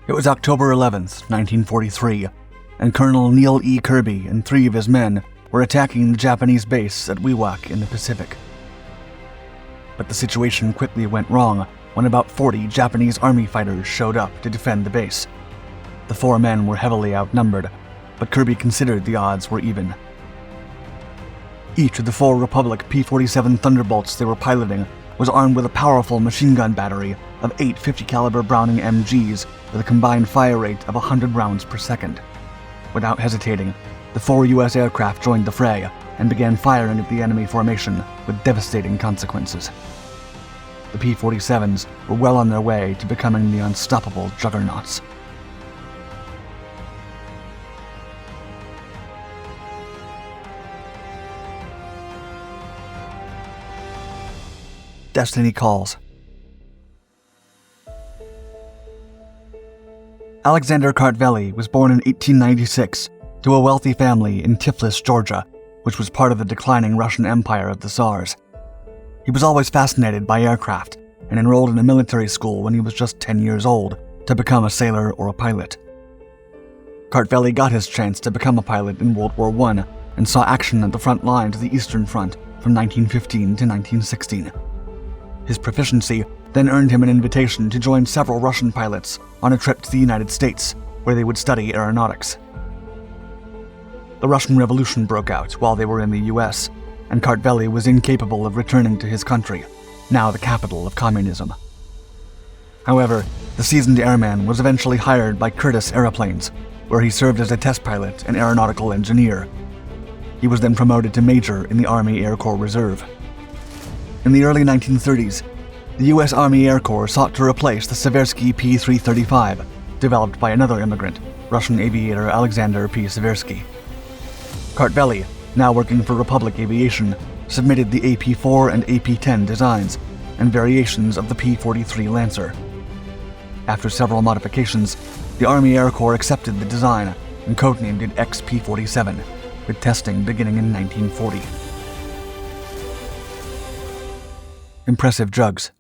It was October 11th, 1943, and Colonel Neel E. Kearby and 3 of his men were attacking the Japanese base at Wewak in the Pacific. But the situation quickly went wrong when about 40 Japanese army fighters showed up to defend the base. The 4 men were heavily outnumbered, but Kearby considered the odds were even. Each of the 4 Republic P47 Thunderbolts they were piloting was armed with a powerful machine gun battery of 8 50 caliber Browning MGs with a combined fire rate of 100 rounds per second. Without hesitating, the 4 U.S. aircraft joined the fray and began firing at the enemy formation with devastating consequences. The P-47s were well on their way to becoming the unstoppable Juggernauts. Destiny calls. Alexander Kartveli was born in 1896 to a wealthy family in Tiflis, Georgia, which was part of the declining Russian Empire of the Tsars. He was always fascinated by aircraft and enrolled in a military school when he was just 10 years old to become a sailor or a pilot. Kartveli got his chance to become a pilot in World War I and saw action at the front lines of the Eastern Front from 1915 to 1916. His proficiency then earned him an invitation to join several Russian pilots on a trip to the United States, where they would study aeronautics. The Russian Revolution broke out while they were in the US, and Kartveli was incapable of returning to his country, now the capital of communism. However, the seasoned airman was eventually hired by Curtiss Aeroplanes, where he served as a test pilot and aeronautical engineer. He was then promoted to major in the Army Air Corps Reserve. In the early 1930s, the U.S. Army Air Corps sought to replace the Seversky P-335, developed by another immigrant, Russian aviator Alexander P. Seversky. Kartveli, now working for Republic Aviation, submitted the AP-4 and AP-10 designs and variations of the P-43 Lancer. After several modifications, the Army Air Corps accepted the design and codenamed it XP-47, with testing beginning in 1940. Impressive jugs.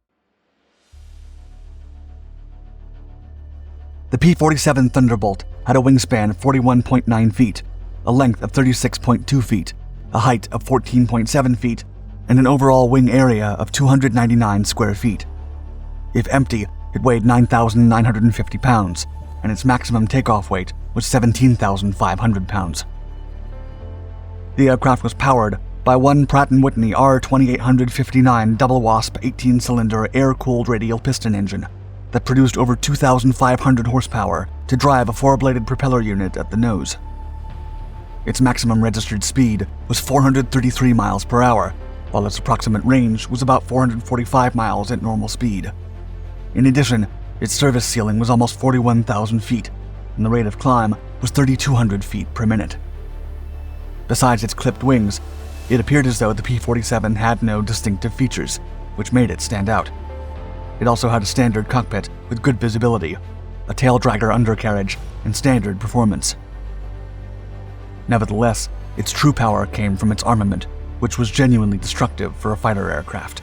The P-47 Thunderbolt had a wingspan of 41.9 feet, a length of 36.2 feet, a height of 14.7 feet, and an overall wing area of 299 square feet. If empty, it weighed 9,950 pounds, and its maximum takeoff weight was 17,500 pounds. The aircraft was powered by one Pratt & Whitney R2859 double wasp 18-cylinder air-cooled radial piston engine that produced over 2,500 horsepower to drive a 4-bladed propeller unit at the nose. Its maximum registered speed was 433 miles per hour, while its approximate range was about 445 miles at normal speed. In addition, its service ceiling was almost 41,000 feet, and the rate of climb was 3,200 feet per minute. Besides its clipped wings, it appeared as though the P-47 had no distinctive features, which made it stand out. It also had a standard cockpit with good visibility, a tail-dragger undercarriage, and standard performance. Nevertheless, its true power came from its armament, which was genuinely destructive for a fighter aircraft.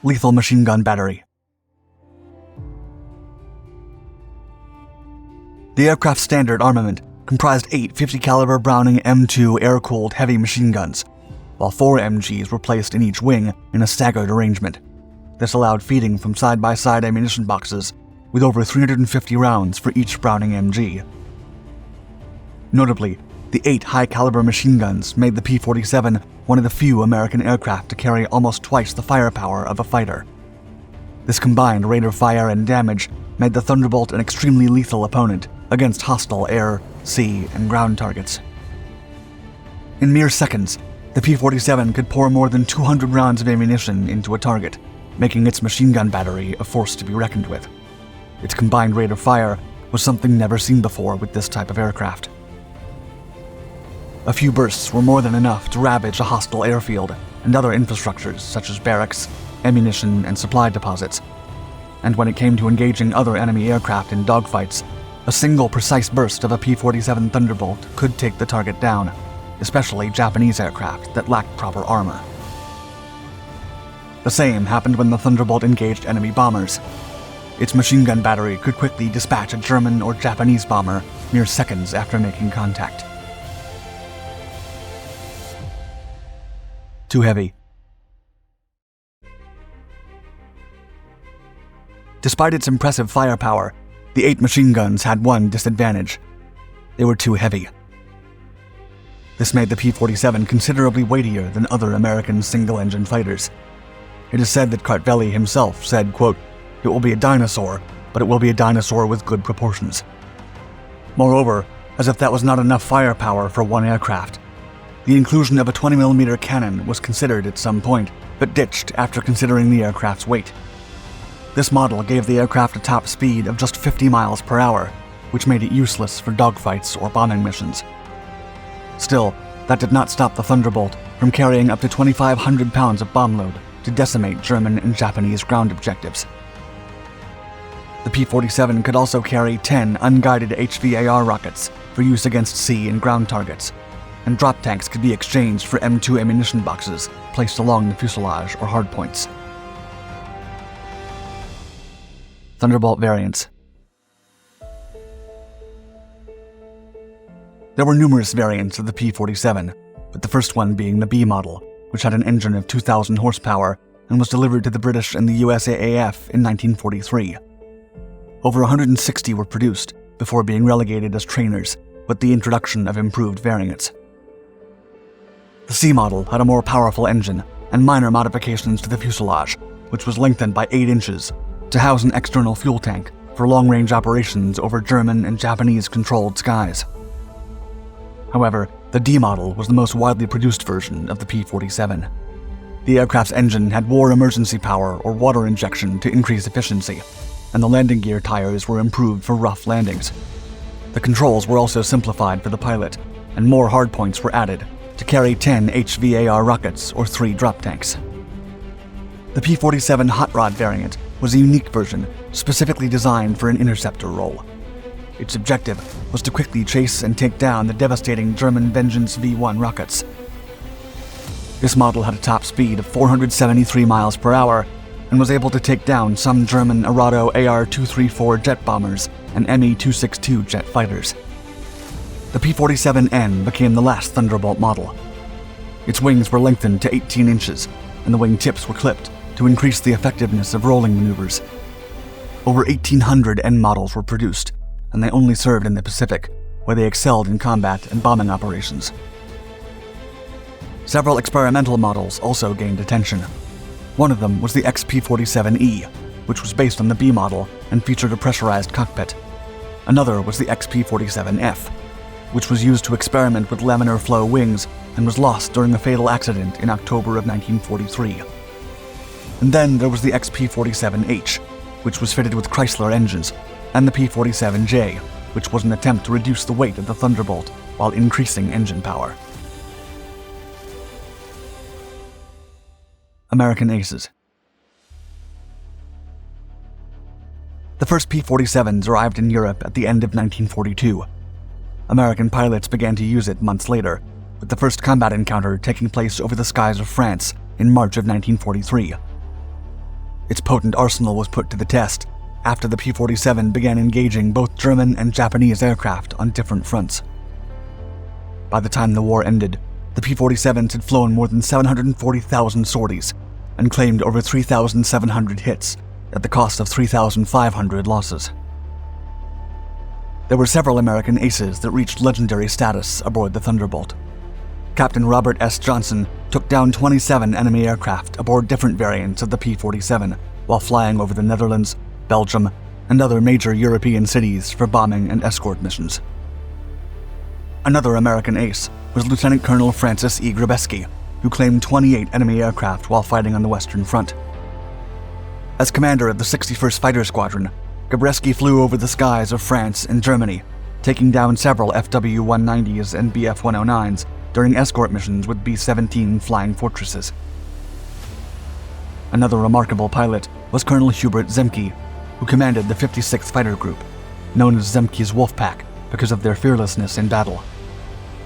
Lethal machine gun battery. The aircraft's standard armament comprised 8 50 caliber Browning M2 air-cooled heavy machine guns, while 4 MGs were placed in each wing in a staggered arrangement. This allowed feeding from side-by-side ammunition boxes with over 350 rounds for each Browning MG. Notably, the 8 high-caliber machine guns made the P-47 one of the few American aircraft to carry almost twice the firepower of a fighter. This combined rate of fire and damage made the Thunderbolt an extremely lethal opponent against hostile air, sea, and ground targets. In mere seconds, the P-47 could pour more than 200 rounds of ammunition into a target, making its machine gun battery a force to be reckoned with. Its combined rate of fire was something never seen before with this type of aircraft. A few bursts were more than enough to ravage a hostile airfield and other infrastructures such as barracks, ammunition, and supply deposits. And when it came to engaging other enemy aircraft in dogfights, a single precise burst of a P-47 Thunderbolt could take the target down, especially Japanese aircraft that lacked proper armor. The same happened when the Thunderbolt engaged enemy bombers. Its machine gun battery could quickly dispatch a German or Japanese bomber mere seconds after making contact. Too heavy. Despite its impressive firepower, the 8 machine guns had one disadvantage. They were too heavy. This made the P-47 considerably weightier than other American single-engine fighters. It is said that Kartveli himself said, quote, "It will be a dinosaur, but it will be a dinosaur with good proportions." Moreover, as if that was not enough firepower for one aircraft, the inclusion of a 20mm cannon was considered at some point, but ditched after considering the aircraft's weight. This model gave the aircraft a top speed of just 50 miles per hour, which made it useless for dogfights or bombing missions. Still, that did not stop the Thunderbolt from carrying up to 2,500 pounds of bomb load to decimate German and Japanese ground objectives. The P-47 could also carry 10 unguided HVAR rockets for use against sea and ground targets, and drop tanks could be exchanged for M2 ammunition boxes placed along the fuselage or hardpoints. Thunderbolt variants. There were numerous variants of the P-47, with the first one being the B model, which had an engine of 2,000 horsepower and was delivered to the British and the USAAF in 1943. Over 160 were produced before being relegated as trainers with the introduction of improved variants. The C model had a more powerful engine and minor modifications to the fuselage, which was lengthened by 8 inches to house an external fuel tank for long-range operations over German and Japanese-controlled skies. However, the D model was the most widely produced version of the P-47. The aircraft's engine had war emergency power or water injection to increase efficiency, and the landing gear tires were improved for rough landings. The controls were also simplified for the pilot, and more hardpoints were added to carry 10 HVAR rockets or 3 drop tanks. The P-47 Hot Rod variant was a unique version specifically designed for an interceptor role. Its objective was to quickly chase and take down the devastating German Vengeance V1 rockets. This model had a top speed of 473 miles per hour and was able to take down some German Arado AR-234 jet bombers and Me-262 jet fighters. The P-47N became the last Thunderbolt model. Its wings were lengthened to 18 inches, and the wing tips were clipped to increase the effectiveness of rolling maneuvers. Over 1,800 N models were produced, and they only served in the Pacific, where they excelled in combat and bombing operations. Several experimental models also gained attention. One of them was the XP-47E, which was based on the B model and featured a pressurized cockpit. Another was the XP-47F, which was used to experiment with laminar flow wings and was lost during a fatal accident in October of 1943. And then there was the XP-47H, which was fitted with Chrysler engines, and the P-47J, which was an attempt to reduce the weight of the Thunderbolt while increasing engine power. American aces. The first P-47s arrived in Europe at the end of 1942. American pilots began to use it months later, with the first combat encounter taking place over the skies of France in March of 1943. Its potent arsenal was put to the test after the P-47 began engaging both German and Japanese aircraft on different fronts. By the time the war ended, the P-47s had flown more than 740,000 sorties and claimed over 3,700 hits at the cost of 3,500 losses. There were several American aces that reached legendary status aboard the Thunderbolt. Captain Robert S. Johnson took down 27 enemy aircraft aboard different variants of the P-47 while flying over the Netherlands, Belgium, and other major European cities for bombing and escort missions. Another American ace was Lieutenant Colonel Francis E. Grabeski, who claimed 28 enemy aircraft while fighting on the Western Front. As commander of the 61st Fighter Squadron, Grabeski flew over the skies of France and Germany, taking down several FW-190s and BF-109s during escort missions with B-17 Flying Fortresses. Another remarkable pilot was Colonel Hubert Zemke, who commanded the 56th Fighter Group, known as Zemke's Wolfpack because of their fearlessness in battle.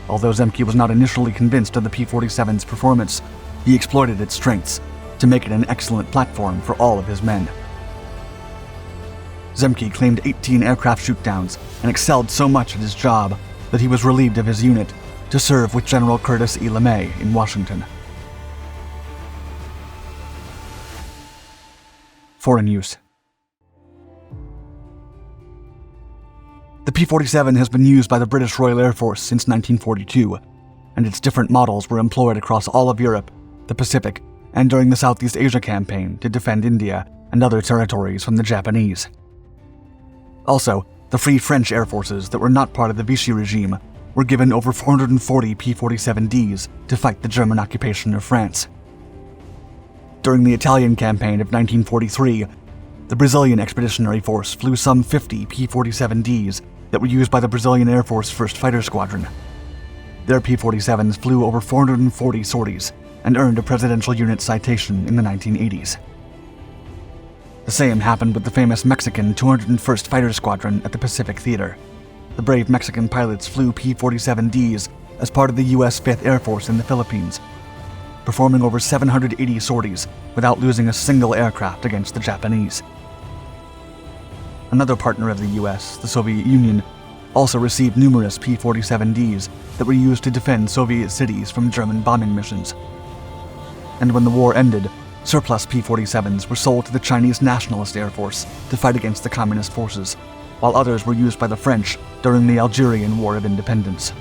Although Zemke was not initially convinced of the P-47's performance, he exploited its strengths to make it an excellent platform for all of his men. Zemke claimed 18 aircraft shootdowns and excelled so much at his job that he was relieved of his unit to serve with General Curtis E. LeMay in Washington. Foreign use. The P-47 has been used by the British Royal Air Force since 1942, and its different models were employed across all of Europe, the Pacific, and during the Southeast Asia campaign to defend India and other territories from the Japanese. Also, the Free French Air Forces that were not part of the Vichy regime were given over 440 P-47Ds to fight the German occupation of France. During the Italian campaign of 1943, the Brazilian Expeditionary Force flew some 50 P-47Ds that were used by the Brazilian Air Force 1st Fighter Squadron. Their P-47s flew over 440 sorties and earned a Presidential Unit citation in the 1980s. The same happened with the famous Mexican 201st Fighter Squadron at the Pacific Theater. The brave Mexican pilots flew P-47Ds as part of the U.S. 5th Air Force in the Philippines, performing over 780 sorties without losing a single aircraft against the Japanese. Another partner of the U.S., the Soviet Union, also received numerous P-47Ds that were used to defend Soviet cities from German bombing missions. And when the war ended, surplus P-47s were sold to the Chinese Nationalist Air Force to fight against the Communist forces, while others were used by the French during the Algerian War of Independence.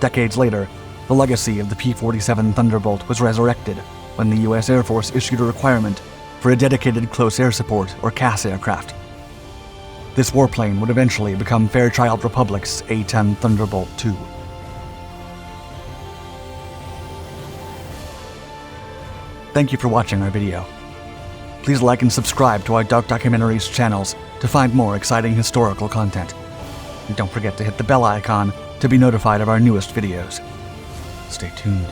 Decades later, the legacy of the P-47 Thunderbolt was resurrected when the U.S. Air Force issued a requirement for a dedicated close air support or CAS aircraft. This warplane would eventually become Fairchild Republic's A-10 Thunderbolt II. Thank you for watching our video. Please like and subscribe to our Dark Documentaries channels to find more exciting historical content. And don't forget to hit the bell icon to be notified of our newest videos. Stay tuned.